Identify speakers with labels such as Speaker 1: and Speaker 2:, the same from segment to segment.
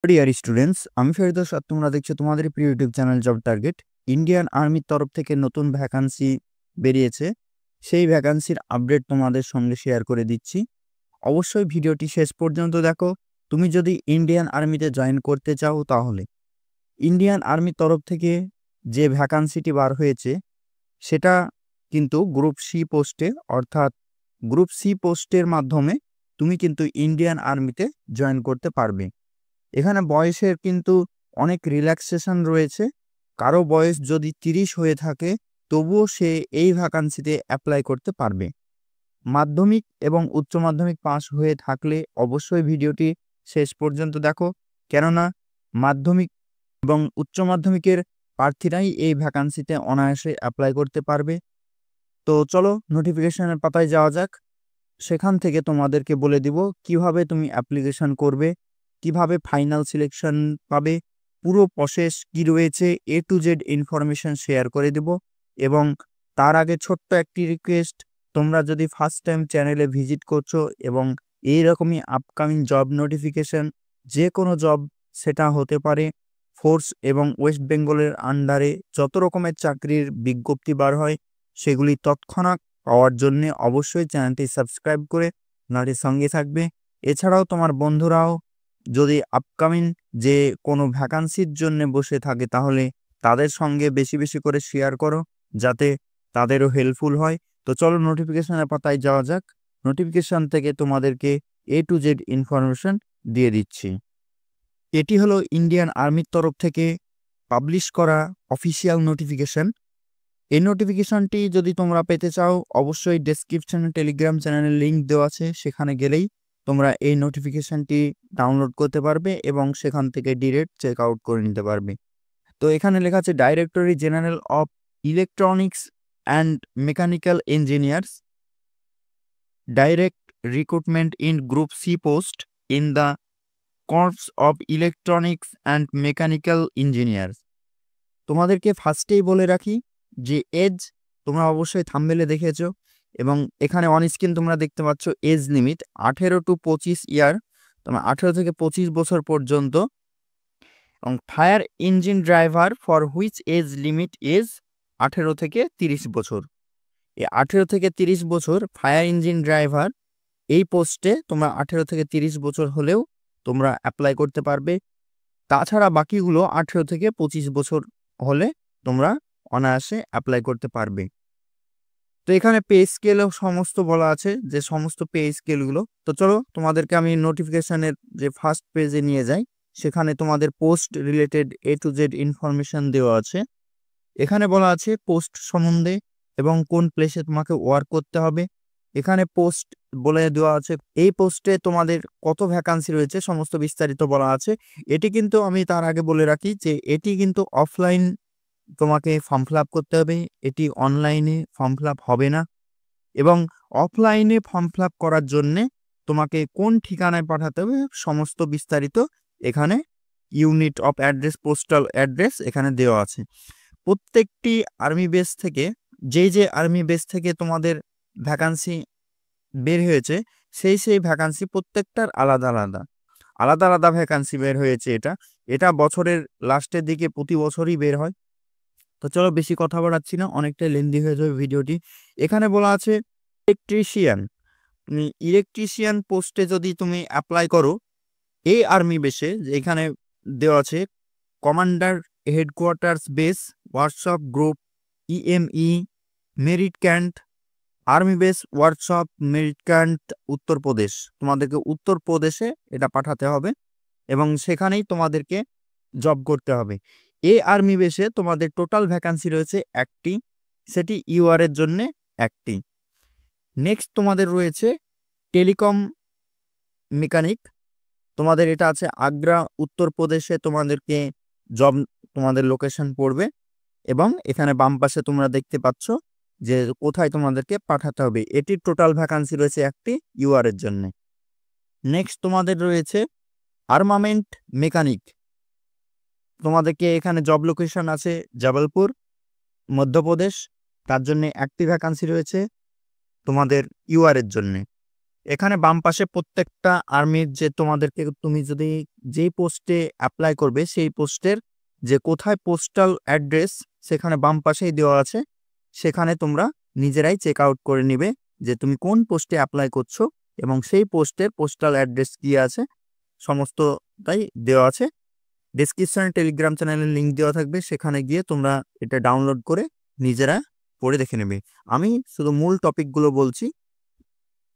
Speaker 1: Dear students, আমি ফেরদৌস আর তোমরা দেখছো তোমাদের প্রিয় YouTube channel job target. Indian আর্মির তরফ থেকে নতুন ভ্যাকান্সি বেরিয়েছে, সেই ভ্যাকান্সির আপডেট তোমাদের সঙ্গে শেয়ার করে দিচ্ছি। অবশ্যই ভিডিওটি শেষ পর্যন্ত দেখো। তুমি যদি ইন্ডিয়ান আর্মিতে জয়েন করতে চাও তাহলে ইন্ডিয়ান আর্মির তরফ থেকে যে ভ্যাকান্সিটি বার হয়েছে সেটা কিন্তু গ্রুপ সি পোস্টে, অর্থাৎ গ্রুপ সি পোস্টের মাধ্যমে তুমি কিন্তু ইন্ডিয়ান আর্মিতে জয়েন করতে পারবে। এখানে বয়সের কিন্তু অনেক রিল্যাক্সেশন রয়েছে। কারো বয়স যদি 30 হয়ে থাকে তবুও সে এই ভ্যাকান্সিতে অ্যাপ্লাই করতে পারবে। মাধ্যমিক এবং উচ্চ মাধ্যমিক পাস হয়ে থাকলে অবশ্যই ভিডিওটি শেষ পর্যন্ত দেখো, কেননা মাধ্যমিক এবং উচ্চ মাধ্যমিকের প্রার্থীরাই এই ভ্যাকান্সিতে অনায়াসে অ্যাপ্লাই করতে পারবে। তো চলো নোটিফিকেশনের পাতায় যাওয়া যাক। সেখান থেকে তোমাদেরকে বলে দিব কিভাবে তুমি অ্যাপ্লিকেশন করবে, কিভাবে ফাইনাল সিলেকশন পাবে, পুরো প্রসেস কি রয়েছে A to Z information share করে দেব। এবং তার আগে ছোট্ট একটি রিকোয়েস্ট, তোমরা যদি ফার্স্ট টাইম চ্যানেলে ভিজিট করছো এবং এইরকমই আপকামিং জব নোটিফিকেশন, যে কোনো জব, সেটা হতে পারে ফোর্স এবং ওয়েস্ট বেঙ্গলের আন্ডারে যত রকমের চাকরির বিজ্ঞপ্তি বার হয় সেগুলি তৎক্ষণাৎ পাওয়ার জন্য অবশ্যই চ্যানেলটি সাবস্ক্রাইব করে নাটির সঙ্গে থাকবে। এছাড়াও তোমার বন্ধুরাও যদি আপকামিং যে কোনো ভ্যাকান্সির জন্য বসে থাকে তাহলে তাদের সঙ্গে বেশি বেশি করে শেয়ার করো, যাতে তাদেরও হেল্পফুল হয়। তো চলো নোটিফিকেশনের পাতায় যাওয়া যাক। নোটিফিকেশন থেকে তোমাদেরকে A to Z ইনফরমেশন দিয়ে দিচ্ছি। এটি হলো ইন্ডিয়ান আর্মির তরফ থেকে পাবলিশ করা অফিসিয়াল নোটিফিকেশন। এই নোটিফিকেশনটি যদি তোমরা পেতে চাও অবশ্যই ডেসক্রিপশনে টেলিগ্রাম চ্যানেলের লিঙ্ক দেওয়া আছে, সেখানে গেলেই তোমরা এই নোটিফিকেশনটি ডাউনলোড করতে পারবে এবং সেখান থেকে ডিরেক্ট চেক আউট করে নিতে পারবে। তো এখানে লেখা আছে directorate general of electronics and mechanical engineers, direct recruitment in group C post in the corps of electronics and mechanical engineers. তোমাদেরকে ফার্স্টেই বলে রাখি যে এজ, তোমরা অবশ্যই থাম্বনেলে দেখেছো এবং এখানে অন স্ক্রিন তোমরা দেখতে পাচ্ছ এজ লিমিট 18 to 25 ইয়ার, তোমরা 18 থেকে 25 বছর পর্যন্ত। এবং fire engine driver for which age limit is 18 থেকে 30 বছর। এই 18 থেকে 30 বছর ফায়ার ইঞ্জিন ড্রাইভার এই পোস্টে তোমরা 18 থেকে 30 বছর হলেও তোমরা অ্যাপ্লাই করতে পারবে। তাছাড়া বাকিগুলো 18 থেকে 25 বছর হলে তোমরা অনায়াসে অ্যাপ্লাই করতে পারবে। তো এখানে পে স্কেলও সমস্ত বলা আছে, যে সমস্ত পে স্কেলগুলো। তো চলো তোমাদেরকে আমি নোটিফিকেশনের যে ফার্স্ট পেজে নিয়ে যাই, সেখানে তোমাদের post related A to Z information দেওয়া আছে। এখানে বলা আছে পোস্ট সম্বন্ধে এবং কোন প্লেসে তোমাকে ওয়ার্ক করতে হবে। এখানে পোস্ট বলে দেওয়া আছে, এই পোস্টে তোমাদের কত ভ্যাকান্সি রয়েছে সমস্ত বিস্তারিত বলা আছে। এটি কিন্তু আমি তার আগে বলে রাখি যে এটি কিন্তু অফলাইন তোমাকে ফর্ম ফিল আপ করতে হবে, এটি অনলাইনে ফর্ম ফিল আপ হবে না। এবং অফলাইনে ফর্ম ফিল আপ করার জন্যে তোমাকে কোন ঠিকানায় পাঠাতে হবে সমস্ত বিস্তারিত এখানে unit of address, postal address এখানে দেওয়া আছে। প্রত্যেকটি আর্মি বেস থেকে, যে আর্মি বেস থেকে তোমাদের ভ্যাকান্সি বের হয়েছে সেই ভ্যাকান্সি প্রত্যেকটার আলাদা আলাদা আলাদা আলাদা ভ্যাকান্সি বের হয়েছে। এটা বছরের লাস্টের দিকে প্রতি বছরই বের হয়। তো চলো বেশি কথা বাড়াচ্ছি না, অনেকটাই লেন্দি হয়ে যাবে ভিডিওটি। এখানে বলা আছে ইলেকট্রিশিয়ান, ইলেকট্রিশিয়ান পোস্টে যদি তুমি অ্যাপ্লাই করো এই আর্মি বেসে, এখানে দেওয়া আছে commander headquarters base workshop group EME merit can't army base workshop merit can't Uttar Pradesh. তোমাদেরকে উত্তরপ্রদেশে এটা পাঠাতে হবে এবং সেখানেই তোমাদেরকে জব করতে হবে। এই আর্মি বেসে তোমাদের টোটাল ভ্যাকান্সি রয়েছে একটি, সেটি UR এর জন্যে একটি। নেক্সট তোমাদের রয়েছে টেলিকম মেকানিক, তোমাদের এটা আছে আগ্রা উত্তরপ্রদেশে, তোমাদেরকে জব তোমাদের লোকেশন পড়বে এবং এখানে বাম পাশে তোমরা দেখতে পাচ্ছ যে কোথায় তোমাদেরকে পাঠাতে হবে। এটির টোটাল ভ্যাকান্সি রয়েছে একটি UR এর জন্য। নেক্সট তোমাদের রয়েছে আর্মামেন্ট মেকানিক, তোমাদেরকে এখানে জব লোকেশন আছে জবলপুর মধ্যপ্রদেশ, তার জন্য একটি ভ্যাকান্সি রয়েছে তোমাদের UR এর জন্য। এখানে বাম পাশে প্রত্যেকটা আর্মির যে তোমাদেরকে তুমি যদি যেই পোস্টে অ্যাপ্লাই করবে সেই পোস্টের যে কোথায় পোস্টাল অ্যাড্রেস সেখানে বাম পাশেই দেওয়া আছে, সেখানে তোমরা নিজেরাই চেক আউট করে নিবে যে তুমি কোন পোস্টে অ্যাপ্লাই করছো এবং সেই পোস্টের পোস্টাল অ্যাড্রেস কি আছে সমস্তটাই দেওয়া আছে। ডেসক্রিপশনে টেলিগ্রাম চ্যানেলের লিঙ্ক দেওয়া থাকবে, সেখানে গিয়ে তোমরা এটা ডাউনলোড করে নিজেরা পড়ে দেখে নেবে। আমি শুধু মূল টপিকগুলো বলছি,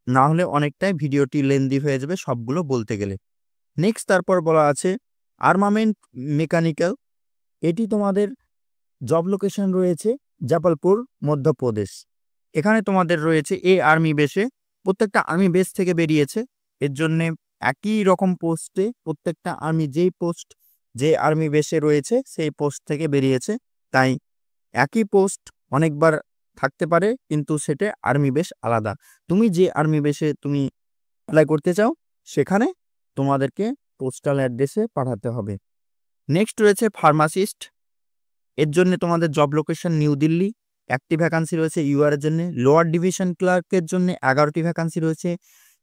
Speaker 1: না হলে অনেকটাই ভিডিওটি লেন্দি হয়ে যাবে সবগুলো বলতে গেলে। নেক্সট তারপর বলা আছে আর্মামেন্ট মেকানিক্যাল। এটি তোমাদের জব লোকেশন রয়েছে জাপালপুর মধ্যপ্রদেশ। এখানে তোমাদের রয়েছে আর্মি বেসে, প্রত্যেকটা আর্মি বেস থেকে বেরিয়েছে। এর জন্যে একই রকম পোস্টে প্রত্যেকটা আর্মি যেই পোস্ট যে আর্মি বেসে রয়েছে সেই পোস্ট থেকে বেরিয়েছে, তাই একই পোস্ট অনেকবার থাকতে পারে কিন্তু সেটা আর্মি বেস আলাদা। তুমি যে আর্মি বেসে তুমি অ্যাপ্লাই করতে চাও সেখানে তোমাদেরকে পোস্টাল অ্যাড্রেসে পাঠাতে হবে। নেক্সট রয়েছে ফার্মাসিস্ট। এর জন্য তোমাদের জব লোকেশন নিউ দিল্লি, একটি ভ্যাকান্সি রয়েছে ইউআর এর জন্য। লোয়ার ডিভিশন ক্লার্কের জন্য 11টি ভ্যাকান্সি রয়েছে,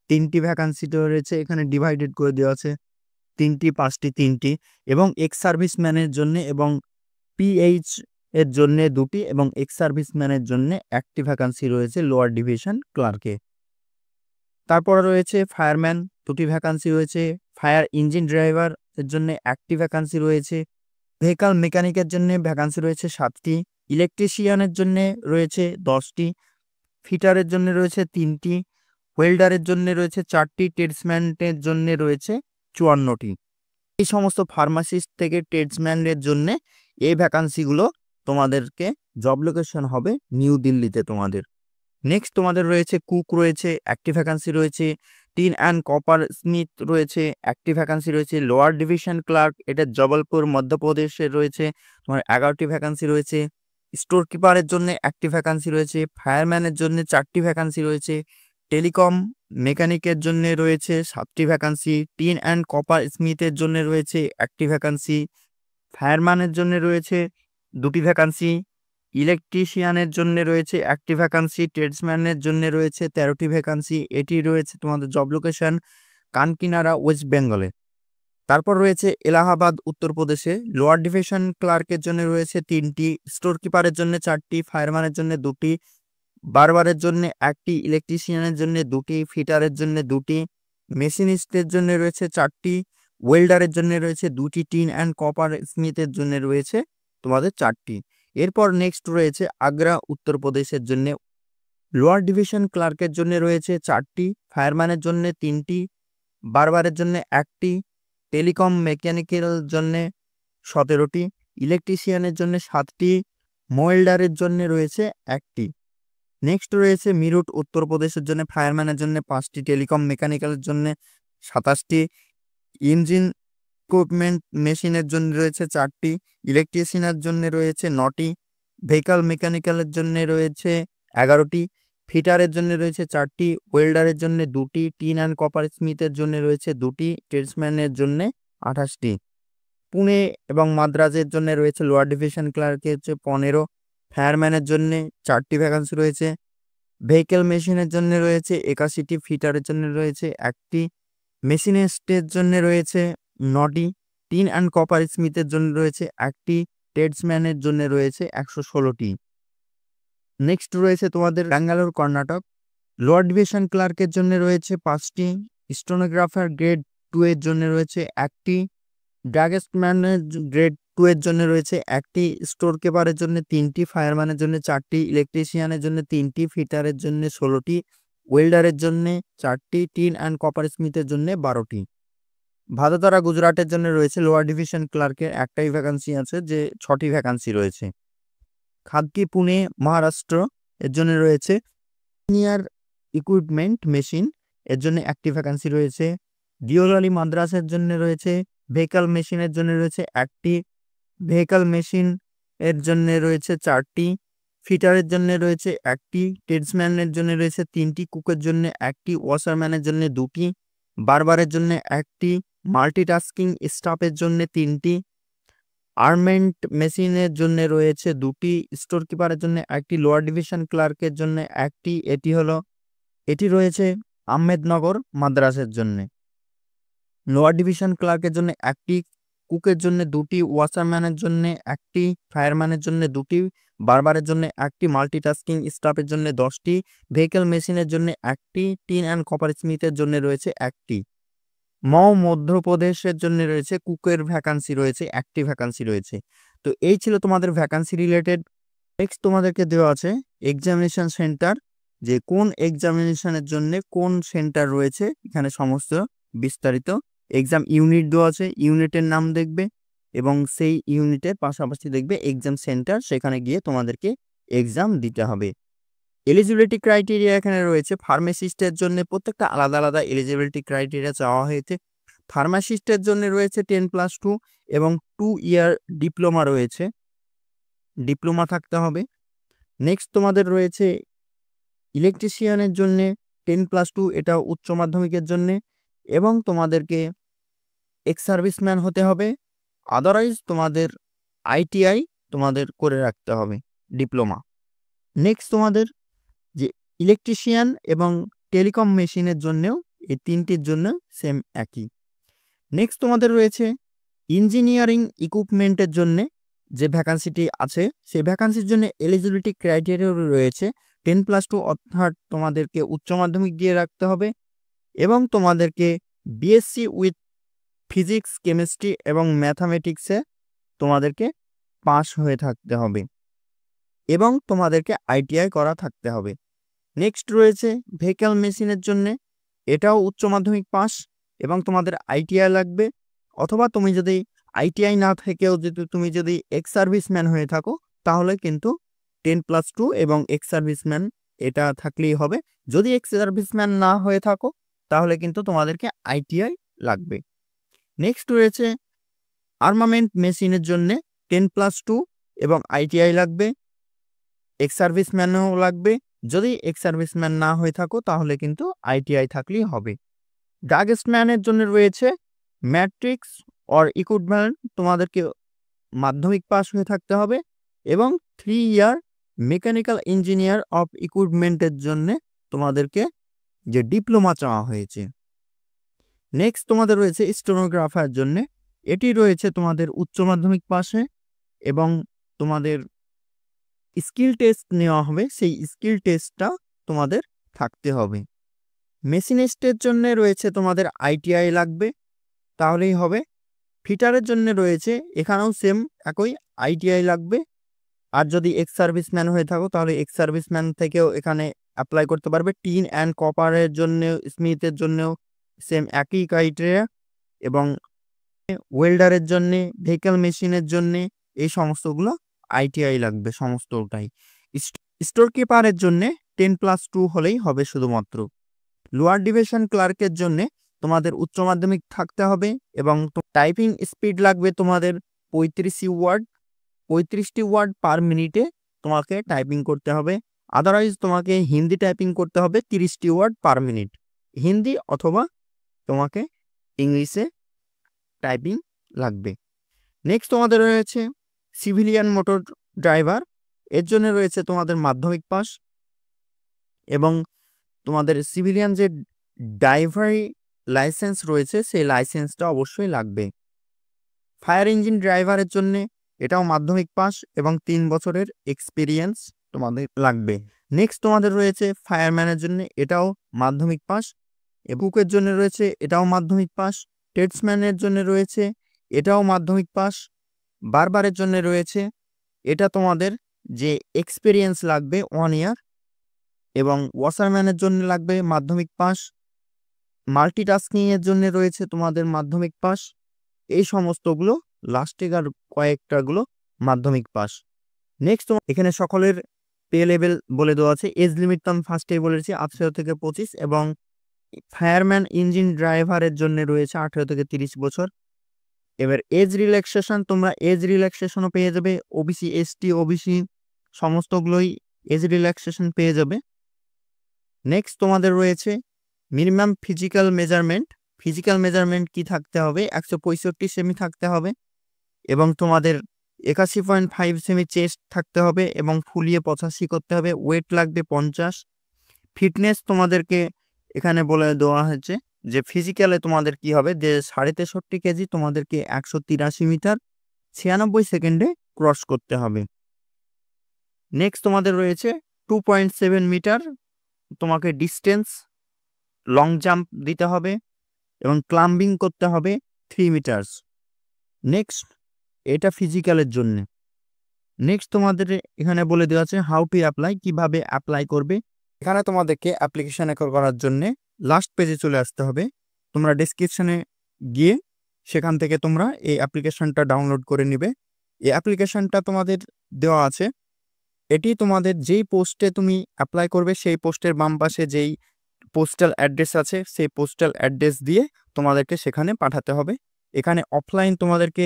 Speaker 1: 3টি ভ্যাকান্সি রয়েছে এখানে ডিভাইডেড করে দেওয়া আছে 3টি 5টি 3টি, এবং এক্স সার্ভিসম্যানের জন্য এবং পিএইচ এর জন্য 2টি এবং এক্স সার্ভিসম্যানের জন্য 1টি ভ্যাকান্সি রয়েছে লোয়ার ডিভিশন ক্লার্কে। তারপরে রয়েছে ফায়ারম্যান, 2টি ভ্যাকান্সি রয়েছে। ফায়ার ইঞ্জিন ড্রাইভার এর জন্য 1টি ভ্যাকান্সি রয়েছে। ভেহিক্যাল মেকানিকের জন্য ভ্যাকান্সি রয়েছে 7টি। ইলেকট্রিশিয়ানের জন্য রয়েছে 10টি। ফিটারের জন্য রয়েছে 3টি। ওয়েল্ডারের জন্য রয়েছে 4টি। ট্রেডসম্যানের জন্য রয়েছে 54টি। এই সমস্ত ফার্মাসিস্ট থেকে ট্রেডসম্যানের জন্য এই ভ্যাকান্সিগুলো তোমাদেরকে জব লোকেশন হবে নিউ দিল্লিতে তোমাদের। নেক্সট তোমাদের রয়েছে কুক রয়েছে, 1টি ভ্যাকান্সি রয়েছে। টিন অ্যান্ড কপার স্মিথ রয়েছে, 1টি ভ্যাকান্সি রয়েছে। লোয়ার ডিভিশন ক্লার্ক, এটা জবলপুর মধ্যপ্রদেশে রয়েছে, তোমার 11টি ভ্যাকান্সি রয়েছে। স্টোর কিপারের জন্য 1টি ভ্যাকান্সি রয়েছে। ফায়ারম্যানের জন্য 4টি ভ্যাকান্সি রয়েছে। টেলিকম মেকানিকের জন্য রয়েছে 7টি ভ্যাকান্সি। টিন অ্যান্ড কপার স্মিথের জন্য রয়েছে 1টি ভ্যাকান্সি। ফায়ারম্যানের জন্য রয়েছে 2টি ভ্যাকান্সি। ইলেকট্রিশিয়ানের জন্য রয়েছে 1টি ভ্যাকান্সি। ট্রেডসম্যানের জন্য রয়েছে 13টি ভ্যাকান্সি। এটি রয়েছে তোমাদের জব লোকেশন কানকিনারা ওয়েস্ট বেঙ্গলে। তারপর রয়েছে এলাহাবাদ উত্তরপ্রদেশে। লোয়ার ডিভিশন ক্লার্কের জন্য রয়েছে 3টি। স্টোর কিপারের জন্য 4টি। ফায়ারম্যানের জন্য 2টি। বারবারের জন্য 1টি। ইলেকট্রিশিয়ানের জন্য 2টি। ফিটারের জন্য 2টি। মেশিনিস্টের জন্য রয়েছে 4টি। ওয়েল্ডারের জন্য রয়েছে 2টি। টিন অ্যান্ড কপার স্মিথের জন্য রয়েছে তোমাদের 4টি। এরপর নেক্সট রয়েছে আগ্রা উত্তরপ্রদেশের জন্য। লোয়ার ডিভিশন ক্লার্কের জন্য রয়েছে 4টি। ফায়ারম্যানের জন্য 3টি। বারবারের জন্য 1টি। টেলিকম মেকানিক্যাল জন্য 17টি। ইলেকট্রিশিয়ানের জন্য 7টি। মোয়েল্ডারের জন্য রয়েছে 1টি। নেক্সট রয়েছে মিরুট উত্তরপ্রদেশের জন্য। ফায়ারম্যানের জন্য 5টি। টেলিকম মেকানিক্যালের জন্য 27টি। ইঞ্জিন ইকুইপমেন্ট মেশিনের জন্য রয়েছে 4টি। ইলেকট্রিশিয়ানের জন্য রয়েছে 9টি। ভেহিক্যাল মেকানিক্যালের জন্য রয়েছে 11টি। ফিটারের জন্য রয়েছে 4টি। ওয়েল্ডারের জন্য 2টি। টিন অ্যান্ড কপার স্মিথের জন্য রয়েছে 2টি। ট্রেডসম্যানের জন্য 28টি। পুনে এবং মাদ্রাজের জন্য রয়েছে লোয়ার ডিভিশন ক্লার্কের হচ্ছে 15। ফায়ারম্যানের জন্য 4টি ভ্যাকান্সি রয়েছে। ভেহিক্যাল মেশিনের জন্য রয়েছে 81টি। ফিটারের জন্য রয়েছে 1টি। মেশিনিস্টের জন্য রয়েছে 9টি। টিন অ্যান্ড কপার স্মিথের জন্য রয়েছে 1টি। ট্রেডসম্যানের জন্য রয়েছে 116টি। নেক্সট রয়েছে তোমাদের ব্যাঙ্গালোর কর্ণাটক। লোয়ার ডিভিশন ক্লার্কের জন্য রয়েছে 5টি। স্টেনোগ্রাফার গ্রেড 2 এর জন্য রয়েছে 1টি। ড্রাগস্টম্যানের গ্রেড 2 এর জন্য রয়েছে 1টি। স্টোর কিপারের জন্য 3টি। ফায়ারম্যানের জন্য 4টি। ইলেকট্রিশিয়ানের জন্য 3টি। ফিটারের জন্য 16টি। ওয়েল্ডারের জন্য 4টি। টিন অ্যান্ড কপার স্মিথের জন্য 12টি। ভাদোদারা গুজরাটের জন্য রয়েছে লোয়ার ডিভিশন ক্লার্কের 1টাই ভ্যাকান্সি আছে, যে 6টি ভ্যাকান্সি রয়েছে। খাদকি পুনে মহারাষ্ট্র এর জন্য রয়েছে সিনিয়র ইকুইপমেন্ট মেশিন, এর জন্য 1টি ভ্যাকান্সি রয়েছে। ডিওলালি মাদ্রাসের জন্য রয়েছে ভেহিক্যাল মেশিনের জন্য রয়েছে 1টি। ভেহিক্যাল মেশিন এর জন্য রয়েছে 4টি। ফিটারের জন্য রয়েছে 1টি। ট্রেডসম্যানের জন্য রয়েছে 3টি। কুকের জন্য 1টি। ওয়াশারম্যানের জন্য 2টি। বারবারের জন্য 1টি। মাল্টিটাস্কিং স্টাফের জন্য 3টি। আর্মেন্ট মেশিনের জন্য রয়েছে 2টি। স্টোর কিপারের জন্য 1টি। লোয়ার ডিভিশন ক্লার্কের জন্য 1টি। এটি রয়েছে আহমেদনগর মাদ্রাসের জন্য। লোয়ার ডিভিশন ক্লার্কের জন্য 1টি, কুকের জন্য 2টি, ওয়াশারম্যানের জন্য 1টি, ফায়ারম্যানের জন্য 2টি, বারবারের জন্য 1টি, মাল্টিটাস্কিং স্টাফের জন্য 10টি, ভেহিকেল মেশিনের জন্য 1টি, টিন অ্যান্ড কপার স্মিথের জন্য রয়েছে 1টি। মধ্যপ্রদেশের জন্য রয়েছে কুকের ভ্যাকান্সি রয়েছে 1টি ভ্যাকান্সি রয়েছে। তো এই ছিল তোমাদের ভ্যাকান্সি রিলেটেড। নেক্সট তোমাদেরকে দেওয়া আছে এক্সামিনেশন সেন্টার, যে কোন এক্সামিনেশনের জন্য কোন সেন্টার রয়েছে, এখানে সমস্ত বিস্তারিত এক্সাম ইউনিট দেওয়া আছে, ইউনিটের নাম দেখবে এবং সেই ইউনিটের পাশাপাশি দেখবে এক্সাম সেন্টার, সেখানে গিয়ে তোমাদেরকে এক্সাম দিতে হবে। এলিজিবিলিটি ক্রাইটেরিয়া এখানে রয়েছে ফার্মাসিস্টের জন্য প্রত্যেকটা আলাদা আলাদা এলিজিবিলিটি ক্রাইটেরিয়া চাওয়া হয়েছে। ফার্মাসিস্টের জন্য রয়েছে 10+2 এবং 2 ইয়ার ডিপ্লোমা রয়েছে, ডিপ্লোমা থাকতে হবে। নেক্সট তোমাদের রয়েছে ইলেকট্রিশিয়ানের জন্য 10+2, এটা উচ্চ মাধ্যমিকের জন্য, এবং তোমাদেরকে এক্স সার্ভিসম্যান হতে হবে। আদারওয়াইজ তোমাদের ITI তোমাদের করে রাখতে হবে ডিপ্লোমা। নেক্সট তোমাদের যে ইলেকট্রিশিয়ান এবং টেলিকম মেশিনের জন্যও এই 3টির জন্য সেম একই। নেক্সট তোমাদের রয়েছে ইঞ্জিনিয়ারিং ইকুইপমেন্টের জন্য যে ভ্যাকান্সিটি আছে, সেই ভ্যাকান্সির জন্য এলিজিবিলিটি ক্রাইটেরিয়া রয়েছে 10+2, অর্থাৎ তোমাদেরকে উচ্চ মাধ্যমিক দিয়ে রাখতে হবে এবং তোমাদেরকে BSc উইথ ফিজিক্স, কেমিস্ট্রি এবং ম্যাথামেটিক্সে তোমাদেরকে পাস হয়ে থাকতে হবে এবং তোমাদেরকে ITI করা থাকতে হবে। নেক্সট রয়েছে ভেহিক্যাল মেশিনের জন্য, এটাও উচ্চ মাধ্যমিক পাস এবং তোমাদের ITI লাগবে, অথবা তুমি যদি ITI না থেকেও যদি তুমি যদি এক্স সার্ভিসম্যান হয়ে থাকো তাহলে কিন্তু 10+2 এবং এক্স সার্ভিসম্যান এটা থাকলেই হবে। যদি এক্স সার্ভিসম্যান না হয়ে থাকো তাহলে কিন্তু তোমাদেরকে ITI লাগবে। নেক্সট রয়েছে আর্মামেন্ট মেশিনের জন্য 10+2 এবং ITI লাগবে, এক্স সার্ভিসম্যানও লাগবে। যদি এক্স সার্ভিসম্যান না হয়ে থাকো তাহলে কিন্তু ITI থাকলেই হবে। ড্রাগস্টম্যানের জন্য রয়েছে ম্যাট্রিক্স অর ইকুইভ্যালেন্ট, তোমাদেরকে মাধ্যমিক পাস হয়ে থাকতে হবে এবং 3 ইয়ার মেকানিক্যাল ইঞ্জিনিয়ার অফ ইকুইপমেন্টের জন্য তোমাদেরকে যে ডিপ্লোমা চাওয়া হয়েছে। নেক্সট তোমাদের রয়েছে স্টেনোগ্রাফার জন্য, এটি রয়েছে তোমাদের উচ্চ মাধ্যমিক পাশে এবং তোমাদের স্কিল টেস্ট নেওয়া হবে, সেই স্কিল টেস্টটা তোমাদের থাকতে হবে। মেশিনিস্টের জন্য রয়েছে তোমাদের ITI লাগবে, তাহলেই হবে। ফিটারের জন্য রয়েছে, এখানেও সেম একই ITI লাগবে। আর যদি এক্স সার্ভিসম্যান হয়ে থাকো তাহলে এক্স সার্ভিসম্যান থেকেও এখানে অ্যাপ্লাই করতে পারবে। টিন অ্যান্ড কপারের জন্য, স্মিথের জন্যও সেম একই ক্রাইটেরিয়া, এবং ওয়েল্ডারের জন্যে, ভেহিক্যাল মেশিনের জন্যে এই সমস্তগুলো ITI লাগবে সমস্তটাই। স্টোর কিপারের জন্যে 10+2 হলেই হবে শুধুমাত্র। লোয়ার ডিভিশন ক্লার্কের জন্যে তোমাদের উচ্চ মাধ্যমিক থাকতে হবে এবং টাইপিং স্পিড লাগবে তোমাদের 35টি ওয়ার্ড পার মিনিটে তোমাকে টাইপিং করতে হবে। আদারওয়াইজ তোমাকে হিন্দি টাইপিং করতে হবে 30টি ওয়ার্ড পার মিনিট, হিন্দি অথবা তোমাকে ইংলিশে টাইপিং লাগবে। নেক্সট তোমাদের রয়েছে সিভিলিয়ান মোটর ড্রাইভার, এর জন্য রয়েছে তোমাদের মাধ্যমিক পাস এবং তোমাদের সিভিলিয়ান যে ড্রাইভারি লাইসেন্স রয়েছে সেই লাইসেন্সটা অবশ্যই লাগবে। ফায়ার ইঞ্জিন ড্রাইভারের জন্য এটাও মাধ্যমিক পাস এবং 3 বছরের এক্সপিরিয়েন্স তোমাদের লাগবে। নেক্সট তোমাদের রয়েছে ফায়ারম্যানের জন্য, এটাও মাধ্যমিক পাস। কুকের জন্য রয়েছে, এটাও মাধ্যমিক পাস। ট্রেডসম্যানের জন্য রয়েছে, এটাও মাধ্যমিক পাস। বারবারের জন্য রয়েছে, এটা তোমাদের যে এক্সপিরিয়েন্স লাগবে 1 ইয়ার, এবং ওয়াশারম্যানের জন্য লাগবে মাধ্যমিক পাস। মাল্টিটাস্কিং এর জন্য রয়েছে তোমাদের মাধ্যমিক পাস। এই সমস্তগুলো লাস্টের আর কয়েকটাগুলো মাধ্যমিক পাস। নেক্সট এখানে সকলের পে লেভেল বলে দেওয়া আছে। এজ লিমিট তো আমি ফার্স্টেই বলেছি 18 থেকে 25, এবং ফায়ারম্যান ইঞ্জিন ড্রাইভারের জন্য রয়েছে 18 থেকে 30 বছর। এবার এজ রিল্যাক্সেশন, তোমরা এজ রিল্যাক্সেশনও পেয়ে যাবে, OBC ST OBC সমস্তগুলোই এজ রিল্যাক্সেশন পেয়ে যাবে। নেক্সট তোমাদের রয়েছে minimum physical measurement. Physical measurement কি থাকতে হবে? 165 সেমি থাকতে হবে এবং তোমাদের 81.5 সেমি চেস্ট থাকতে হবে এবং ফুলিয়ে 85 করতে হবে। ওয়েট লাগবে 50। ফিটনেস তোমাদেরকে এখানে বলে দেওয়া হয়েছে যে ফিজিক্যালে তোমাদের কি হবে, যে 63.5 কেজি তোমাদেরকে 183 মিটার 96 সেকেন্ডে ক্রস করতে হবে। নেক্সট তোমাদের রয়েছে 2.7 মিটার তোমাকে ডিস্টেন্স লং জাম্প দিতে হবে এবং ক্লাম্বিং করতে হবে 3 মিটার্স। নেক্সট এটা ফিজিক্যালের জন্য। নেক্সট তোমাদের এখানে বলে দেওয়া আছে হাউ টু অ্যাপ্লাই, কিভাবে অ্যাপ্লাই করবে। এখানে তোমাদেরকে অ্যাপ্লিকেশন করার জন্য লাস্ট পেজে চলে আসতে হবে। তোমরা ডেসক্রিপশনে গিয়ে সেখান থেকে তোমরা এই অ্যাপ্লিকেশনটা ডাউনলোড করে নিবে। এই অ্যাপ্লিকেশনটা তোমাদের দেওয়া আছে, এটি তোমাদের যেই পোস্টে তুমি অ্যাপ্লাই করবে সেই পোস্টের বাম পাশে যেই পোস্টাল অ্যাড্রেস আছে সেই পোস্টাল অ্যাড্রেস দিয়ে তোমাদেরকে সেখানে পাঠাতে হবে। এখানে অফলাইন তোমাদেরকে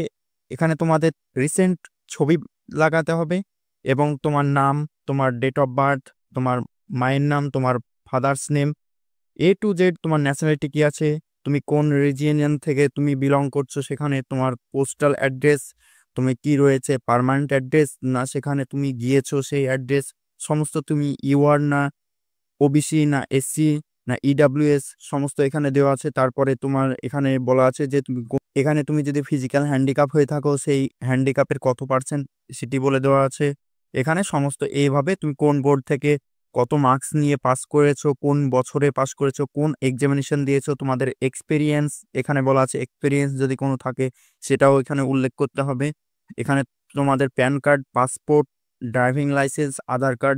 Speaker 1: এখানে তোমাদের রিসেন্ট ছবি লাগাতে হবে এবং তোমার নাম, তোমার ডেট অফ বার্থ, তোমার মায়ের নাম, তোমার father's name, A to Z, তোমার ন্যাশনালিটি কি আছে, তুমি কোন রিজিয়ন থেকে তুমি বিলং করছো, সেখানে তোমার পোস্টাল অ্যাড্রেস তুমি কি রয়েছে, পার্মানেন্ট অ্যাড্রেস না সেখানে তুমি গিয়েছো সেই অ্যাড্রেস, সমস্ত তুমি ইউআর না ওবিসি না এসসি না ইডাব্লিউএস সমস্ত এখানে দেওয়া আছে। তারপরে তোমার এখানে বলা আছে যে এখানে তুমি যদি ফিজিক্যাল হ্যান্ডিক্যাপ হয়ে থাকো সেই হ্যান্ডিক্যাপের কত পার্সেন্ট সেটি বলে দেওয়া আছে। এখানে সমস্ত এইভাবে তুমি কোন বোর্ড থেকে কত মার্কস নিয়ে পাস করেছো, কোন বছরে পাস করেছো, কোন এক্সামিনেশন দিয়েছো, তোমাদের এক্সপিরিয়েন্স এখানে বলা আছে, এক্সপিরিয়েন্স যদি কোনো থাকে সেটাও এখানে উল্লেখ করতে হবে। এখানে তোমাদের PAN card, passport, driving licence, Aadhaar card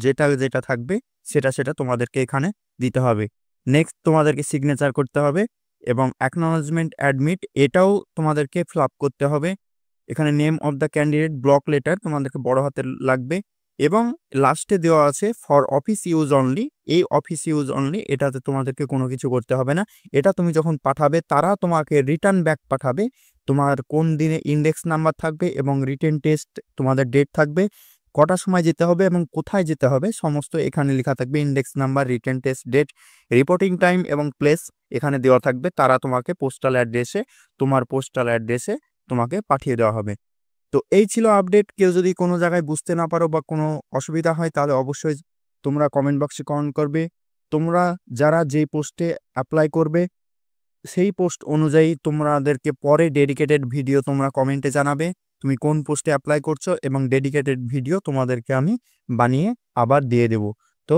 Speaker 1: যেটা যেটা থাকবে সেটা তোমাদেরকে এখানে দিতে হবে। নেক্সট তোমাদেরকে সিগনেচার করতে হবে এবং অ্যাকনলেজমেন্ট অ্যাডমিট এটাও তোমাদেরকে ফিল আপ করতে হবে। এখানে name of the candidate block letter তোমাদেরকে বড় হাতের লাগবে এবং লাস্টে দেওয়া আছে ফর অফিস ইউজ অনলি, এই অফিস ইউজ অনলি এটাতে তোমাদেরকে কোনো কিছু করতে হবে না। এটা তুমি যখন পাঠাবে তারা তোমাকে রিটার্ন ব্যাক পাঠাবে, তোমার কোন দিনে ইন্ডেক্স নাম্বার থাকবে এবং রিটেন টেস্ট তোমাদের ডেট থাকবে, কটার সময় যেতে হবে এবং কোথায় যেতে হবে সমস্ত এখানে লেখা থাকবে। Index number, written test date, reporting time এবং প্লেস এখানে দেওয়া থাকবে। তারা তোমাকে তোমার পোস্টাল অ্যাড্রেসে তোমাকে পাঠিয়ে দেওয়া হবে। তো এই ছিল আপডেট। কেউ যদি কোনো জায়গায় বুঝতে না পারো বা কোনো অসুবিধা হয় তাহলে অবশ্যই তোমরা কমেন্ট বক্সে কমেন্ট করবে। তোমরা যারা যেই পোস্টে অ্যাপ্লাই করবে সেই পোস্ট অনুযায়ী তোমাদেরকে পরে ডেডিকেটেড ভিডিও তোমরা কমেন্টে জানাবে তুমি কোন পোস্টে অ্যাপ্লাই করছো এবং ডেডিকেটেড ভিডিও তোমাদেরকে আমি বানিয়ে আবার দিয়ে দেব। তো